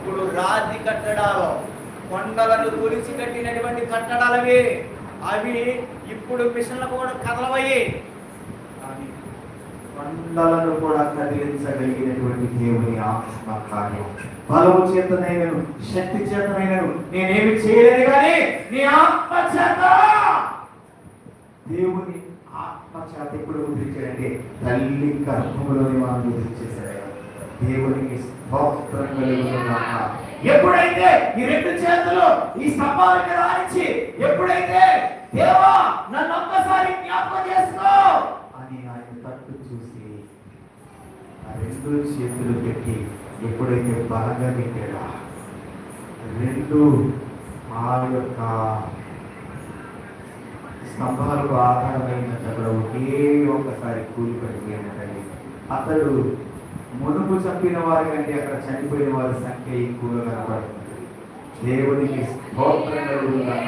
ఇప్పుడు రాతి కట్టడాలు, కొండలను తొలిచి కట్టినటువంటి కట్టడాలవి, అవి ఇప్పుడు మిషన్లు కూడా కదలవయ్యి. కొండలను కూడా కదిలించగలిగినటువంటి దేవుని ఆత్మ కార్యం. బలము చేతనైనను శక్తి చేతనైనను నేనేమి చేయలేదు, కానీ నీ ఆత్మ చేత, దేవుని ఆత్మ చేత ఎప్పుడు ముద్రించాడంటే తల్లి గర్భములోని మనం ముద్రించేశాడు. దేవునికి స్తోత్రం కలుగునుగాక. ఎప్పుడైతే ఈ రెండు చేతులు ఈ స్తంభాల మీద ఆనించి, ఎప్పుడైతే దేవా నన్ను ఒక్కసారి జ్ఞాపకం చేసుకో అని ఆయన తట్టు చూసి ఆ రెండు చేతులు పెట్టి ఎప్పుడైతే బలంగా పెట్టాడో, రెండు ఆ యొక్క స్తంభాలకు ఆధారమైన అక్కడ ఒకే ఒక్కసారి కూలిపడిపోయినట్టండి. అతడు మునుపు చంపిన వారి కంటే అక్కడ చనిపోయిన వారి సంఖ్య ఎక్కువగా కనబడుతుంది. దేవునికి స్తోత్రం కలుగునుగాక.